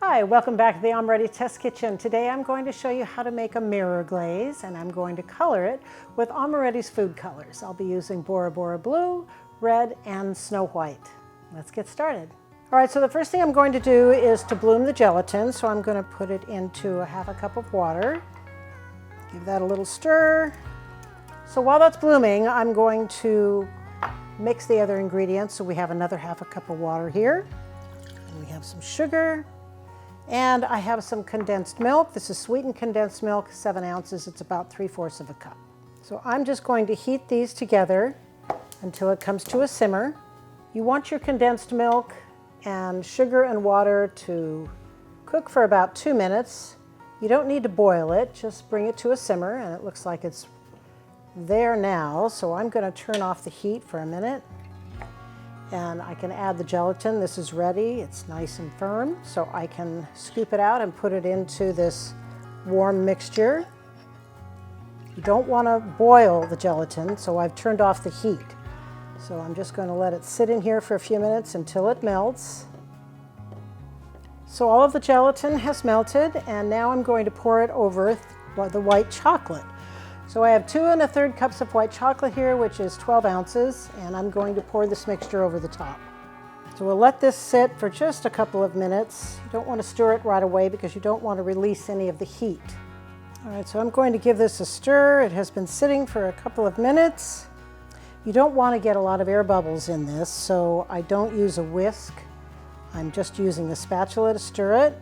Hi, welcome back to the Amoretti Test Kitchen. Today I'm going to show you how to make a mirror glaze, and I'm going to color it with Amoretti's food colors. I'll be using BORA Blue, Red, and Snow White. Let's get started. All right, so the first thing I'm going to do is to bloom the gelatin, so I'm going to put it into a half a cup of water. Give that a little stir. So while that's blooming, I'm going to mix the other ingredients. So we have another half a cup of water here. And we have some sugar. And I have some condensed milk. This is sweetened condensed milk, 7 ounces. It's about 3/4 of a cup. So I'm just going to heat these together until it comes to a simmer. You want your condensed milk and sugar and water to cook for about 2 minutes. You don't need to boil it, just bring it to a simmer, and it looks like it's there now. So I'm going to turn off the heat for a minute. And I can add the gelatin. This is ready. It's nice and firm, so I can scoop it out and put it into this warm mixture. You don't want to boil the gelatin, so I've turned off the heat. So I'm just going to let it sit in here for a few minutes until it melts. So all of the gelatin has melted, and now I'm going to pour it over the white chocolate. So I have 2 1/3 cups of white chocolate here, which is 12 ounces, and I'm going to pour this mixture over the top. So we'll let this sit for just a couple of minutes. You don't want to stir it right away because you don't want to release any of the heat. All right, so I'm going to give this a stir. It has been sitting for a couple of minutes. You don't want to get a lot of air bubbles in this, so I don't use a whisk. I'm just using a spatula to stir it,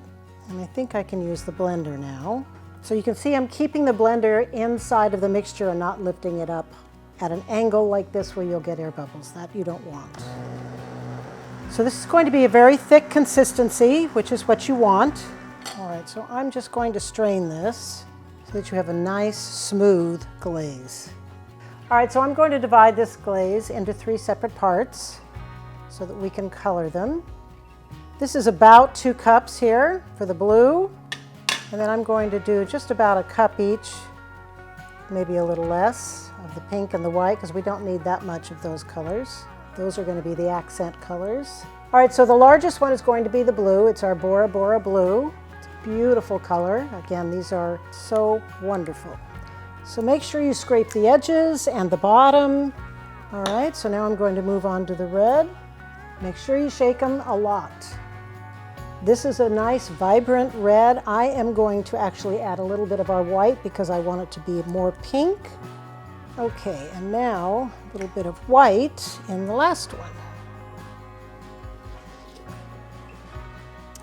and I think I can use the blender now. So you can see I'm keeping the blender inside of the mixture and not lifting it up at an angle like this where you'll get air bubbles. That you don't want. So this is going to be a very thick consistency, which is what you want. All right, so I'm just going to strain this so that you have a nice, smooth glaze. All right, so I'm going to divide this glaze into 3 separate parts so that we can color them. This is about 2 cups here for the blue. And then I'm going to do just about a cup each, maybe a little less, of the pink and the white, because we don't need that much of those colors. Those are going to be the accent colors. All right, so the largest one is going to be the blue. It's our BORA Blue. It's a beautiful color. Again, these are so wonderful. So make sure you scrape the edges and the bottom. All right, so now I'm going to move on to the red. Make sure you shake them a lot. This is a nice vibrant red. I am going to actually add a little bit of our white because I want it to be more pink. Okay, and now a little bit of white in the last one.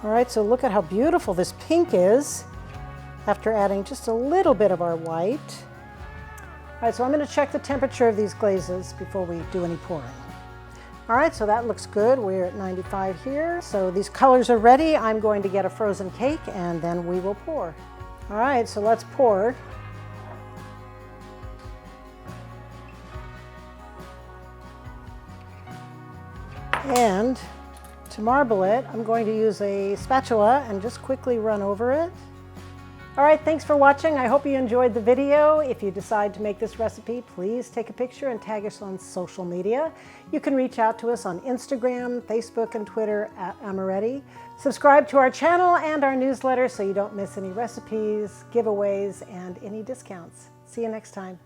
All right, so look at how beautiful this pink is after adding just a little bit of our white. All right, so I'm going to check the temperature of these glazes before we do any pouring. All right, so that looks good. We're at 95 here. So these colors are ready. I'm going to get a frozen cake and then we will pour. All right, so let's pour. And to marble it, I'm going to use a spatula and just quickly run over it. All right, thanks for watching. I hope you enjoyed the video. If you decide to make this recipe, please take a picture and tag us on social media. You can reach out to us on Instagram, Facebook, and Twitter at Amoretti. Subscribe to our channel and our newsletter so you don't miss any recipes, giveaways, and any discounts. See you next time.